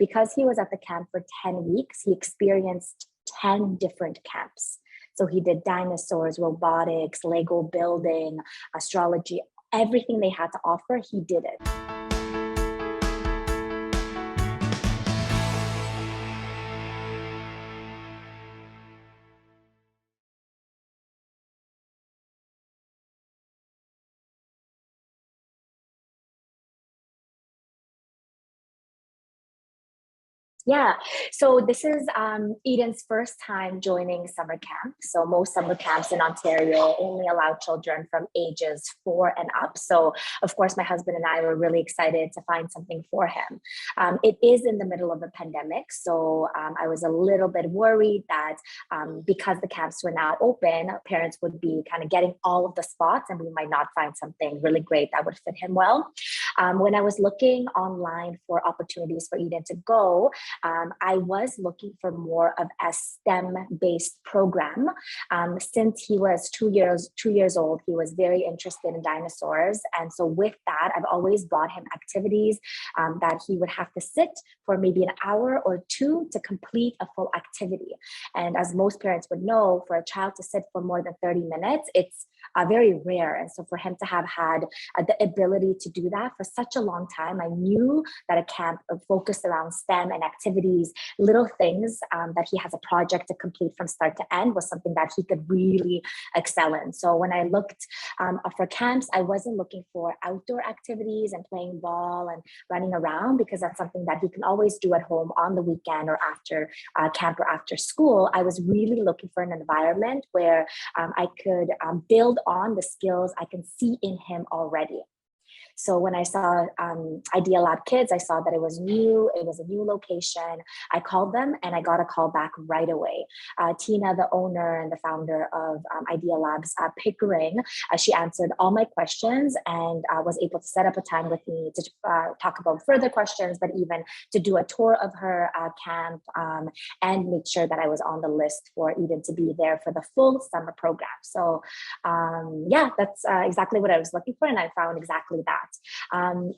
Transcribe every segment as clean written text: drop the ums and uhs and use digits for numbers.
because he was at the camp for 10 weeks, he experienced 10 different camps. So he did dinosaurs, robotics, Lego building, astrology, everything they had to offer, he did it. Yeah, so this is Eden's first time joining summer camp. So most summer camps in Ontario only allow children from ages 4 and up. So of course, my husband and I were really excited to find something for him. It is in the middle of a pandemic. So I was a little bit worried that because the camps were now open, parents would be kind of getting all of the spots and we might not find something really great that would fit him well. When I was looking online for opportunities for Eden to go, I was looking for more of a STEM-based program. Since he was 2 years old, he was very interested in dinosaurs. And so with that, I've always bought him activities that he would have to sit for maybe an hour or two to complete a full activity. And as most parents would know, for a child to sit for more than 30 minutes, it's very rare. And so for him to have had the ability to do that for such a long time, I knew that a camp focused around STEM and activities, little things that he has a project to complete from start to end was something that he could really excel in. So when I looked for camps, I wasn't looking for outdoor activities and playing ball and running around, because that's something that he can always do at home on the weekend or after camp or after school. I was really looking for an environment where I could build on the skills I can see in him already. So when I saw Idea Lab Kids, I saw that it was new. It was a new location. I called them and I got a call back right away. Tina, the owner and the founder of Idea Labs Pickering, she answered all my questions and was able to set up a time with me to talk about further questions, but even to do a tour of her camp and make sure that I was on the list for Eden to be there for the full summer program. So yeah, that's exactly what I was looking for, and I found exactly that.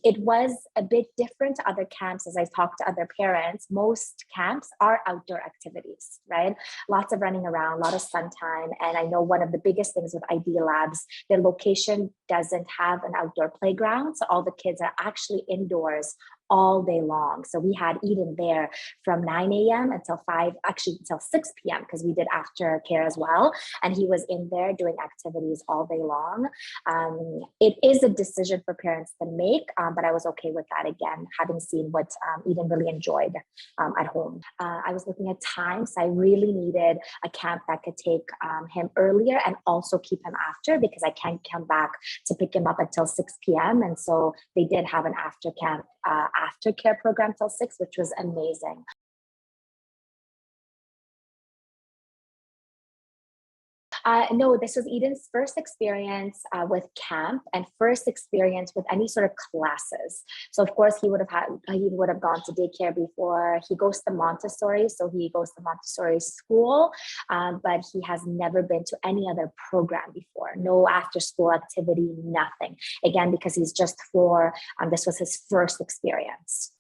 It was a bit different to other camps. As I talked to other parents, most camps are outdoor activities, right? Lots of running around, a lot of sun time. And I know one of the biggest things with Idea Labs, their location doesn't have an outdoor playground. So all the kids are actually indoors all day long. So we had Eden there from 9 a.m. until 6 p.m. because we did aftercare as well. And he was in there doing activities all day long. It is a decision for parents to make, but I was okay with that, again, having seen what Eden really enjoyed at home. I was looking at times. I really needed a camp that could take him earlier and also keep him after, because I can't come back to pick him up until 6 p.m. And so they did have an aftercare program till 6, which was amazing. No, this was Eden's first experience with camp and first experience with any sort of classes. So of course he would have gone to daycare before. He goes to Montessori, so he goes to Montessori school, but he has never been to any other program before. No after school activity, nothing. Again, because he's just 4. This was his first experience.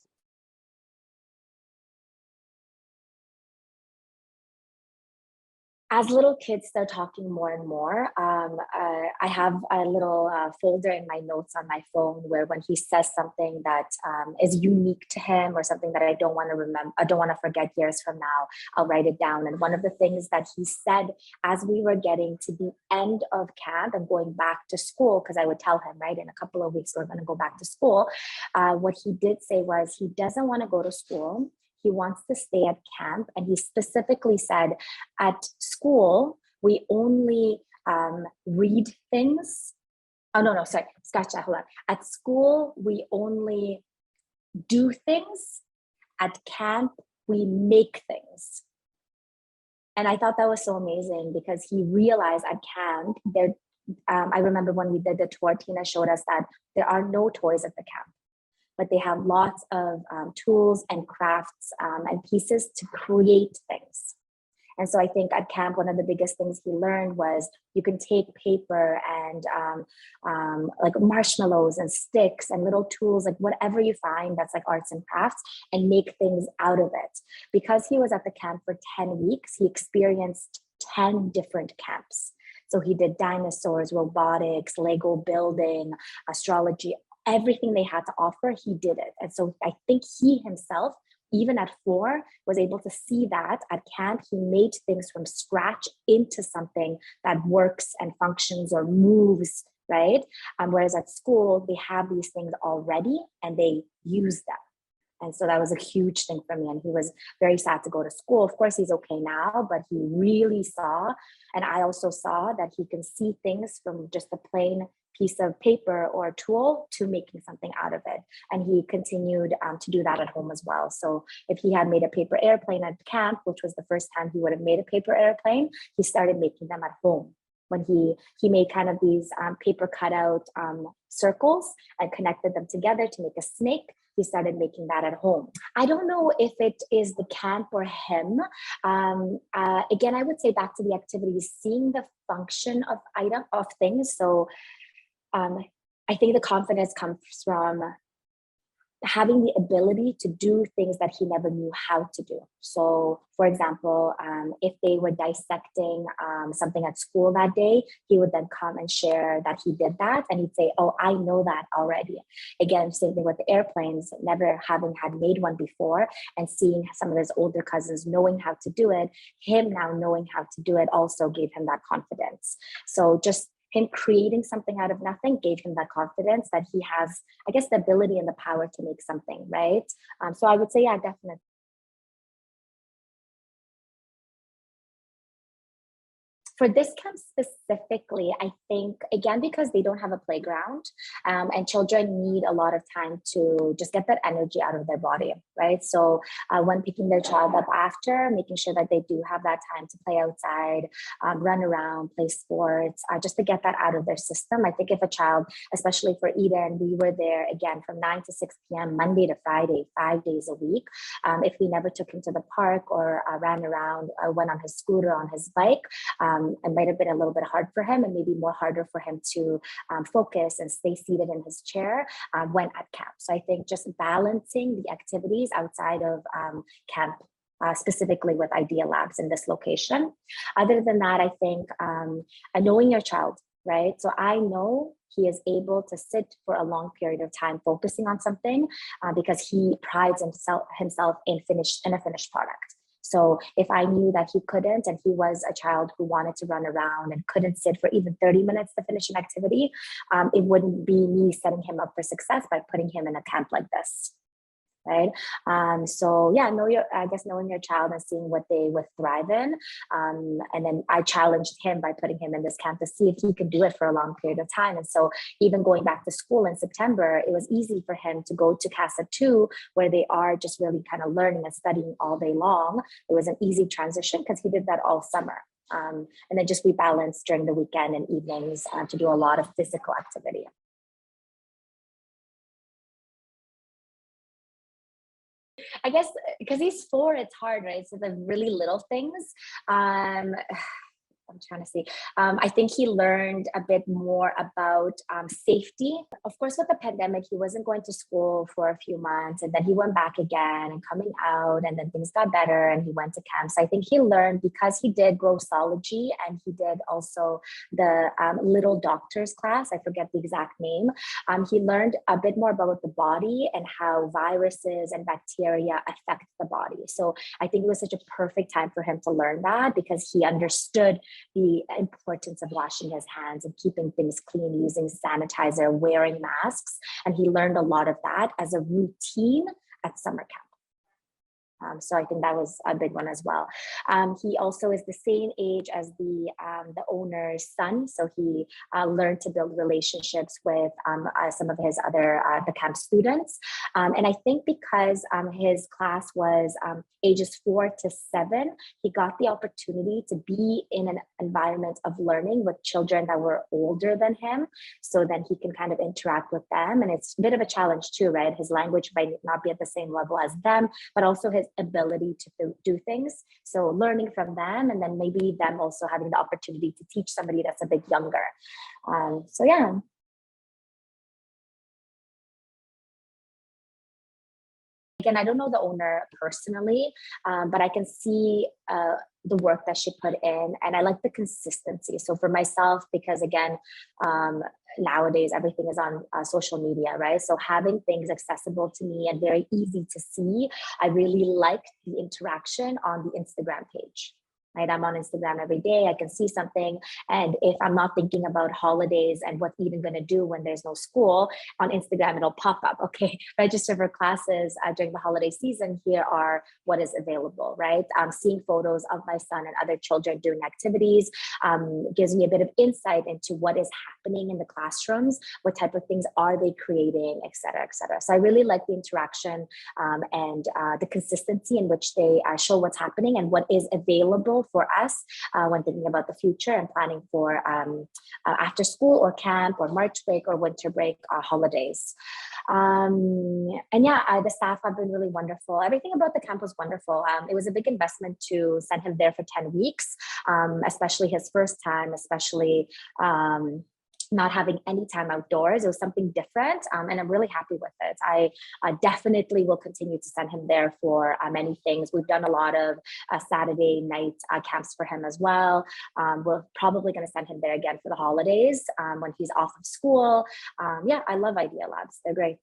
As little kids start talking more and more, I have a little folder in my notes on my phone where when he says something that is unique to him or something that I don't want to forget years from now, I'll write it down. And one of the things that he said as we were getting to the end of camp and going back to school, because I would tell him, right, in a couple of weeks, we're going to go back to school. What he did say was he doesn't want to go to school. He wants to stay at camp. And he specifically said, at school, we only read things. Oh, no, sorry. Scratch that. Hold on. At school, we only do things. At camp, we make things. And I thought that was so amazing, because he realized at camp, I remember when we did the tour, Tina showed us that there are no toys at the camp, but they have lots of tools and crafts and pieces to create things. And so I think at camp, one of the biggest things he learned was you can take paper and like marshmallows and sticks and little tools, like whatever you find that's like arts and crafts, and make things out of it. Because he was at the camp for 10 weeks, he experienced 10 different camps. So he did dinosaurs, robotics, Lego building, astrology, everything they had to offer, he did it. And so I think he himself, even at 4, was able to see that at camp, he made things from scratch into something that works and functions or moves, right? Whereas at school, they have these things already and they use them. And so that was a huge thing for me. And he was very sad to go to school. Of course, he's okay now, but he really saw, and I also saw, that he can see things from just a plain piece of paper or a tool to making something out of it. And he continued to do that at home as well. So if he had made a paper airplane at camp, which was the first time he would have made a paper airplane, he started making them at home. When he made kind of these paper cutout circles and connected them together to make a snake, he started making that at home. I don't know if it is the camp or him. Again, I would say back to the activities, seeing the function of things. So I think the confidence comes from having the ability to do things that he never knew how to do. So for example, if they were dissecting something at school that day, he would then come and share that he did that. And he'd say, oh, I know that already. Again, same thing with the airplanes, never having had made one before and seeing some of his older cousins knowing how to do it, him now knowing how to do it also gave him that confidence. So just him creating something out of nothing gave him that confidence that he has, I guess, the ability and the power to make something, right? So I would say, yeah, definitely. For this camp specifically, I think, again, because they don't have a playground and children need a lot of time to just get that energy out of their body, right? So when picking their child up after, making sure that they do have that time to play outside, run around, play sports, just to get that out of their system. I think if a child, especially for Eden, we were there again from 9 to 6 p.m., Monday to Friday, 5 days a week. If we never took him to the park or ran around, went on his scooter, on his bike, it might have been a little bit hard for him and maybe more harder for him to focus and stay seated in his chair when at camp. So I think just balancing the activities outside of camp, specifically with Idea Labs in this location. Other than that, I think knowing your child, right? So I know he is able to sit for a long period of time focusing on something because he prides himself in a finished product. So if I knew that he couldn't, and he was a child who wanted to run around and couldn't sit for even 30 minutes to finish an activity, it wouldn't be me setting him up for success by putting him in a camp like this. Right. So yeah, knowing your child and seeing what they would thrive in. And then I challenged him by putting him in this camp to see if he could do it for a long period of time. And so even going back to school in September, it was easy for him to go to CASA 2, where they are just really kind of learning and studying all day long. It was an easy transition because he did that all summer. And then just rebalance during the weekend and evenings to do a lot of physical activity. I guess because he's 4, it's hard, right? So the really little things. I'm trying to see. I think he learned a bit more about safety. Of course, with the pandemic, he wasn't going to school for a few months, and then he went back again and coming out, and then things got better and he went to camp. So I think he learned, because he did grossology and he did also the little doctor's class, I forget the exact name. He learned a bit more about the body and how viruses and bacteria affect the body. So I think it was such a perfect time for him to learn that, because he understood the importance of washing his hands and keeping things clean, using sanitizer, wearing masks. And he learned a lot of that as a routine at summer camp. So I think that was a big one as well. He also is the same age as the owner's son. So he learned to build relationships with some of his other, the camp students. And I think because his class was ages 4 to 7, he got the opportunity to be in an environment of learning with children that were older than him. So then he can kind of interact with them. And it's a bit of a challenge too, right? His language might not be at the same level as them, but also his ability to do things. So learning from them, and then maybe them also having the opportunity to teach somebody that's a bit younger. So yeah. Again, I don't know the owner personally, but I can see the work that she put in, and I like the consistency. So for myself, because again, nowadays everything is on social media, right? So having things accessible to me and very easy to see, I really like the interaction on the Instagram page. Right, I'm on Instagram every day. I can see something, and if I'm not thinking about holidays and what's even going to do when there's no school, on Instagram it'll pop up. Okay, register for classes during the holiday season. Here are what is available. Right, seeing photos of my son and other children doing activities gives me a bit of insight into what is happening in the classrooms, what type of things are they creating, et cetera, et cetera. So I really like the interaction and the consistency in which they show what's happening and what is available for us when thinking about the future and planning for after school or camp or March break or winter break holidays. And yeah, the staff have been really wonderful. Everything about the camp was wonderful. It was a big investment to send him there for 10 weeks, especially his first time, especially not having any time outdoors. It was something different, and I'm really happy with it. I definitely will continue to send him there for many things. We've done a lot of Saturday night camps for him as well. We're probably going to send him there again for the holidays when he's off of school. Yeah, I love Idea Labs. They're great.